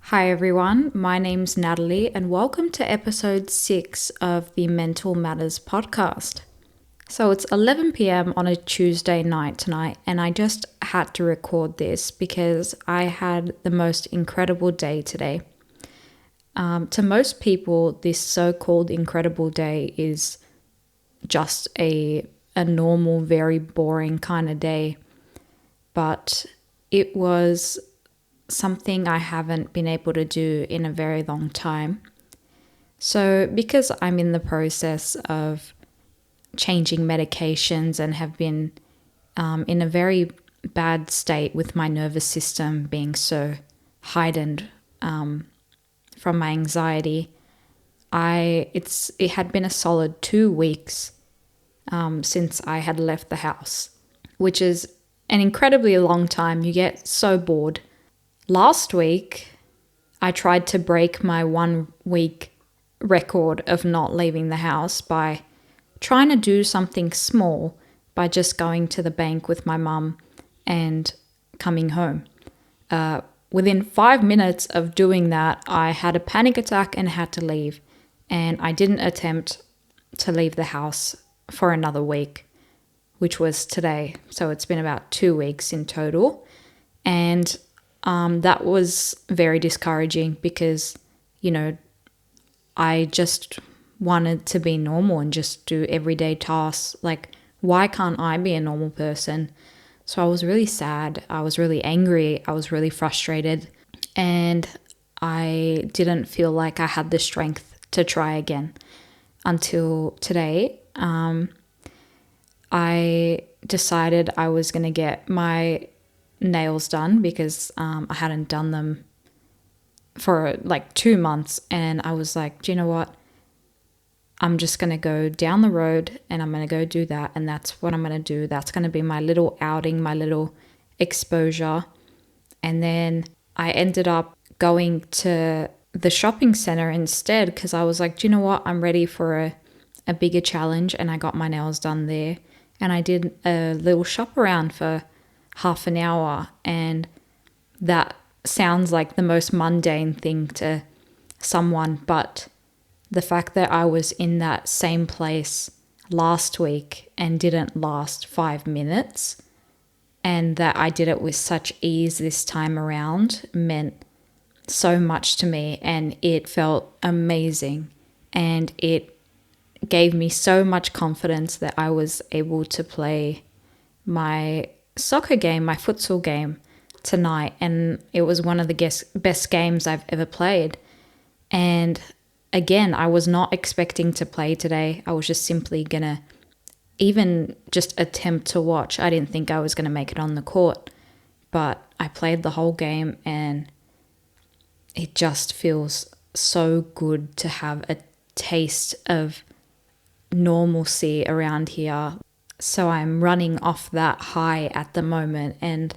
Hi everyone, my name's Natalie and welcome to episode 6 of the Mental Matters podcast. So it's 11 p.m. on a Tuesday night tonight and I just had to record this because I had the most incredible day today. To most people, this so-called incredible day is just a normal, very boring kind of day. But it was something I haven't been able to do in a very long time. So because I'm in the process of changing medications and have been in a very bad state with my nervous system being so heightened from my anxiety, it had been a solid 2 weeks since I had left the house, which is an incredibly long time. You get so bored. Last week, I tried to break my 1 week record of not leaving the house by trying to do something small by just going to the bank with my mum and coming home. Within 5 minutes of doing that, I had a panic attack and had to leave. And I didn't attempt to leave the house for another week, which was today. So it's been about 2 weeks in total. And that was very discouraging because, I just wanted to be normal and just do everyday tasks. Like, why can't I be a normal person? So I was really sad. I was really angry. I was really frustrated. And I didn't feel like I had the strength to try again until today. I decided I was going to get my nails done because I hadn't done them for like 2 months, and I was like, do you know what? I'm just going to go down the road and I'm going to go do that, and that's what I'm going to do. That's going to be my little outing, my little exposure. And then I ended up going to the shopping center instead because I was like, do you know what? I'm ready for a bigger challenge, and I got my nails done there. And I did a little shop around for half an hour, and that sounds like the most mundane thing to someone, but the fact that I was in that same place last week and didn't last 5 minutes, and that I did it with such ease this time around, meant so much to me, and it felt amazing, and it gave me so much confidence that I was able to play my soccer game, my futsal game tonight, and it was one of the best games I've ever played. And again, I was not expecting to play today. I was just simply gonna even just attempt to watch. I didn't think I was gonna make it on the court, but I played the whole game, and it just feels so good to have a taste of normalcy around here. So I'm running off that high at the moment, and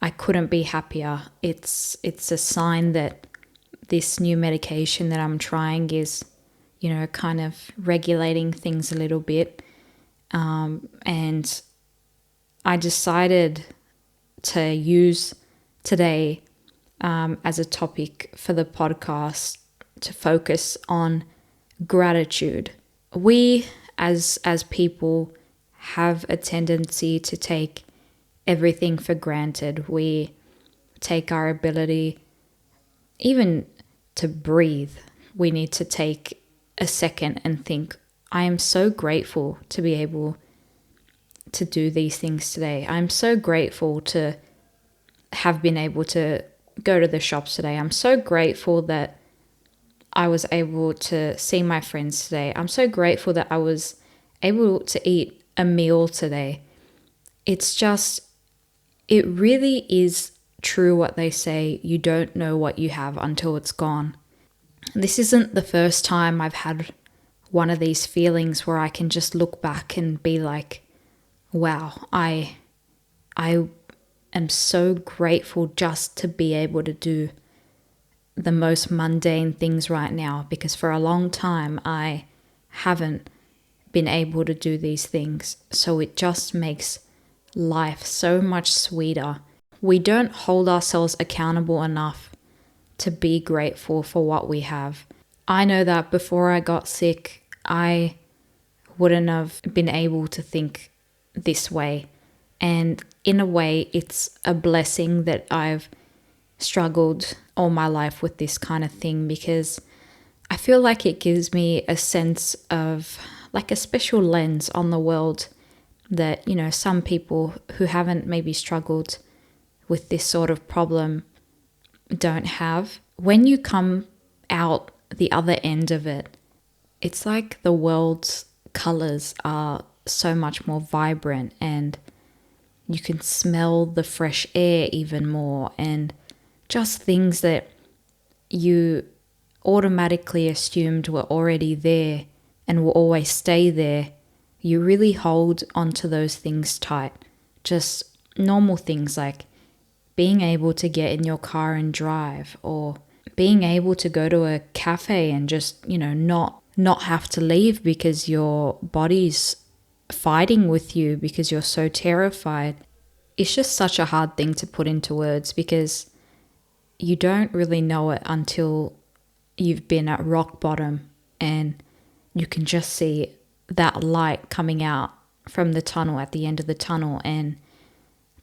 I couldn't be happier. It's a sign that this new medication that I'm trying is, kind of regulating things a little bit. And I decided to use today as a topic for the podcast to focus on gratitude. We as people have a tendency to take everything for granted. We take our ability even to breathe. We need to take a second and think, I am so grateful to be able to do these things today. I'm so grateful to have been able to go to the shops today. I'm so grateful that I was able to see my friends today. I'm so grateful that I was able to eat a meal today. It's just, it really is true what they say, you don't know what you have until it's gone. This isn't the first time I've had one of these feelings where I can just look back and be like, wow, I am so grateful just to be able to do the most mundane things right now, because for a long time I haven't been able to do these things. So it just makes life so much sweeter. We don't hold ourselves accountable enough to be grateful for what we have. I know that before I got sick, I wouldn't have been able to think this way. And in a way, it's a blessing that I've struggled all my life with this kind of thing, because I feel like it gives me a sense of like a special lens on the world that, you know, some people who haven't maybe struggled with this sort of problem don't have. When you come out the other end of it, it's like the world's colors are so much more vibrant, and you can smell the fresh air even more, and just things that you automatically assumed were already there and will always stay there, you really hold onto those things tight. Just normal things like being able to get in your car and drive, or being able to go to a cafe and just, you know, not have to leave because your body's fighting with you because you're so terrified. It's just such a hard thing to put into words, because you don't really know it until you've been at rock bottom and you can just see that light coming out from the tunnel at the end of the tunnel. And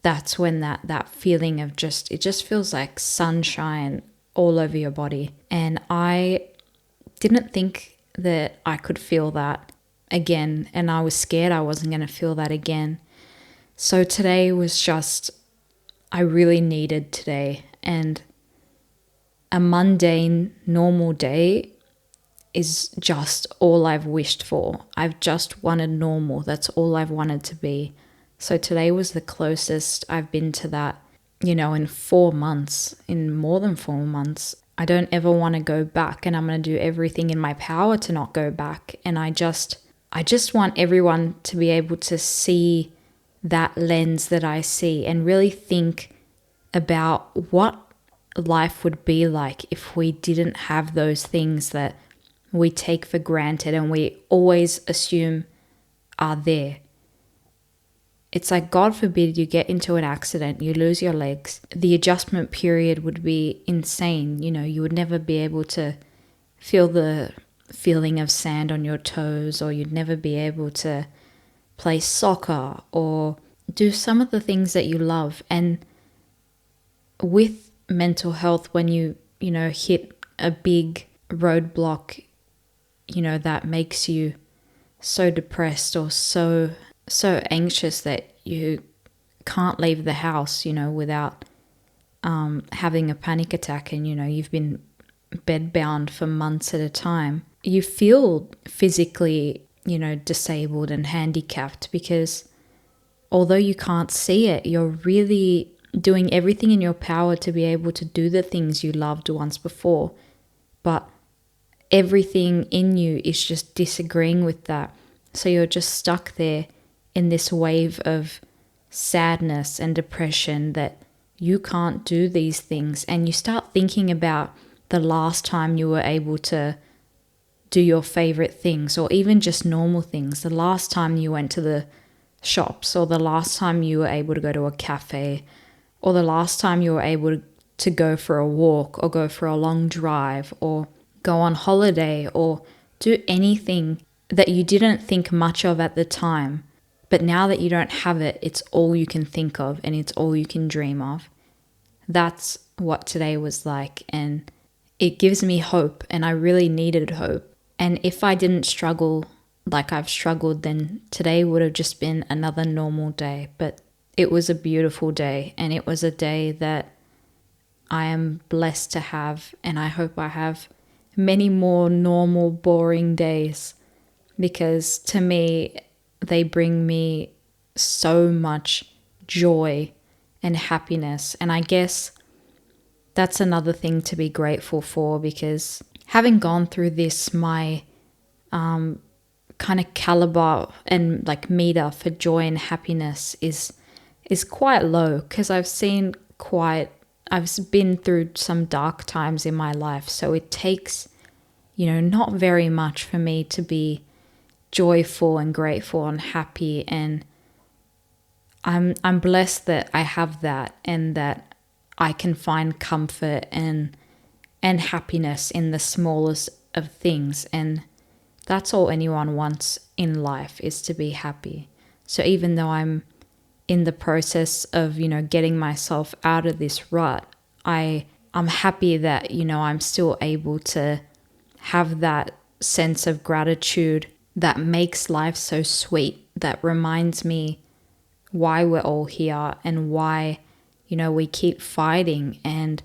that's when that feeling of just, it just feels like sunshine all over your body. And I didn't think that I could feel that again, and I was scared I wasn't going to feel that again. So today was just, I really needed today. And a mundane, normal day is just all I've wished for. I've just wanted normal. That's all I've wanted to be. So today was the closest I've been to that, you know, in 4 months, in more than 4 months. I don't ever want to go back, and I'm going to do everything in my power to not go back. And I just want everyone to be able to see that lens that I see, and really think about what life would be like if we didn't have those things that we take for granted and we always assume are there. It's like, God forbid you get into an accident, you lose your legs. The adjustment period would be insane. You know, you would never be able to feel the feeling of sand on your toes, or you'd never be able to play soccer or do some of the things that you love. And with mental health, when you know, hit a big roadblock, you know, that makes you so depressed or so anxious that you can't leave the house, you know, without having a panic attack, and, you know, you've been bedbound for months at a time. You feel physically, you know, disabled and handicapped, because although you can't see it, you're really doing everything in your power to be able to do the things you loved once before. But everything in you is just disagreeing with that. So you're just stuck there in this wave of sadness and depression that you can't do these things. And you start thinking about the last time you were able to do your favorite things, or even just normal things. The last time you went to the shops, or the last time you were able to go to a cafe, or the last time you were able to go for a walk, or go for a long drive, or go on holiday, or do anything that you didn't think much of at the time. But now that you don't have it, it's all you can think of, and it's all you can dream of. That's what today was like, and it gives me hope, and I really needed hope. And if I didn't struggle like I've struggled, then today would have just been another normal day. But it was a beautiful day, and it was a day that I am blessed to have, and I hope I have many more normal, boring days, because to me, they bring me so much joy and happiness. And I guess that's another thing to be grateful for, because having gone through this, my kind of caliber and like meter for joy and happiness is quite low, because I've been through some dark times in my life. So it takes, you know, not very much for me to be joyful and grateful and happy. And I'm blessed that I have that, and that I can find comfort and and happiness in the smallest of things. And that's all anyone wants in life, is to be happy. So even though I'm in the process of, getting myself out of this rut, I'm happy that, I'm still able to have that sense of gratitude that makes life so sweet, that reminds me why we're all here and why, we keep fighting, and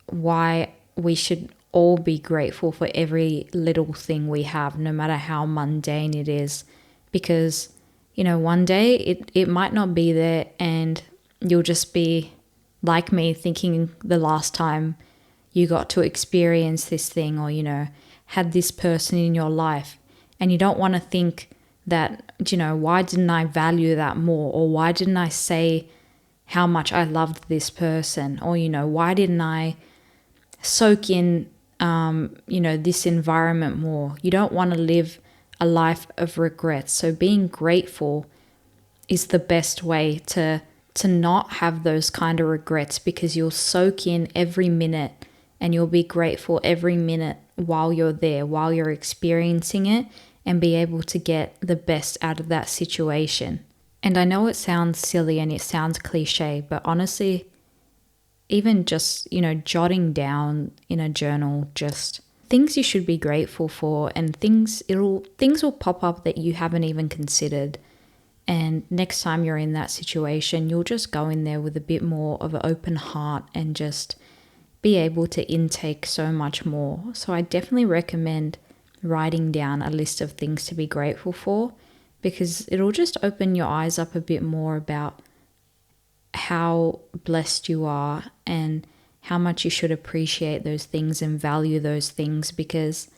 why we should all be grateful for every little thing we have, no matter how mundane it is. Because, one day it might not be there, and you'll just be like me, thinking the last time you got to experience this thing, or, had this person in your life. And you don't want to think that, why didn't I value that more? Or why didn't I say how much I loved this person? Or, why didn't I soak in, this environment more? You don't want to live a life of regrets. So being grateful is the best way to not have those kind of regrets, because you'll soak in every minute and you'll be grateful every minute while you're there, while you're experiencing it, and be able to get the best out of that situation. And I know it sounds silly and it sounds cliche, but honestly, even just, jotting down in a journal just things you should be grateful for, and things will pop up that you haven't even considered. And next time you're in that situation, you'll just go in there with a bit more of an open heart and just be able to intake so much more. So I definitely recommend writing down a list of things to be grateful for, because it'll just open your eyes up a bit more about how blessed you are and how much you should appreciate those things and value those things, because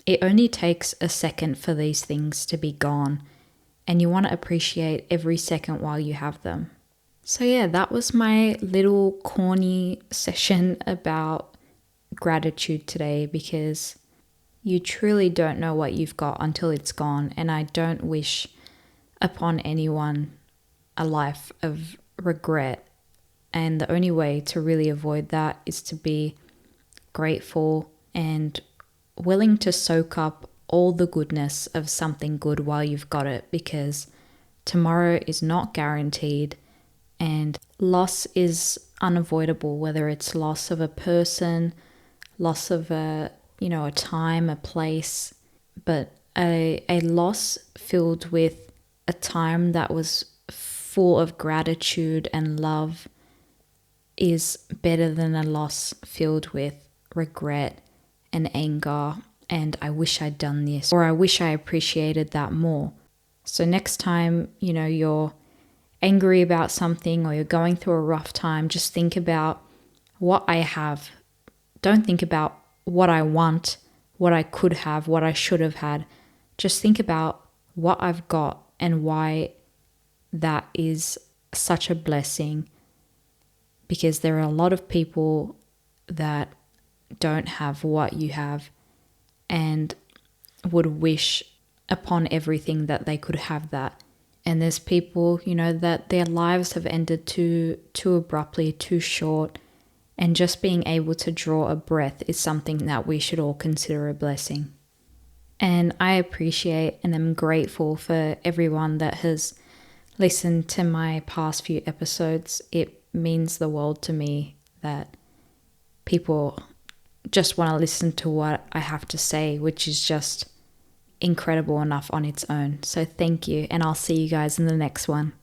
it only takes a second for these things to be gone, and you want to appreciate every second while you have them. So yeah, that was my little corny session about gratitude today, because you truly don't know what you've got until it's gone, and I don't wish upon anyone a life of regret. And the only way to really avoid that is to be grateful and willing to soak up all the goodness of something good while you've got it, because tomorrow is not guaranteed, and loss is unavoidable, whether it's loss of a person, loss of a time, a place, but a loss filled with a time that was full of gratitude and love is better than a loss filled with regret and anger and I wish I'd done this, or I wish I appreciated that more. So next time, you're angry about something or you're going through a rough time, just think about what I have. Don't think about what I want, what I could have, what I should have had. Just think about what I've got and why that is such a blessing, because there are a lot of people that don't have what you have and would wish upon everything that they could have that. And there's people, that their lives have ended too abruptly, too short, and just being able to draw a breath is something that we should all consider a blessing. And I appreciate and am grateful for everyone that has listened to my past few episodes. It means the world to me that people just want to listen to what I have to say, which is just incredible enough on its own. So thank you, and I'll see you guys in the next one.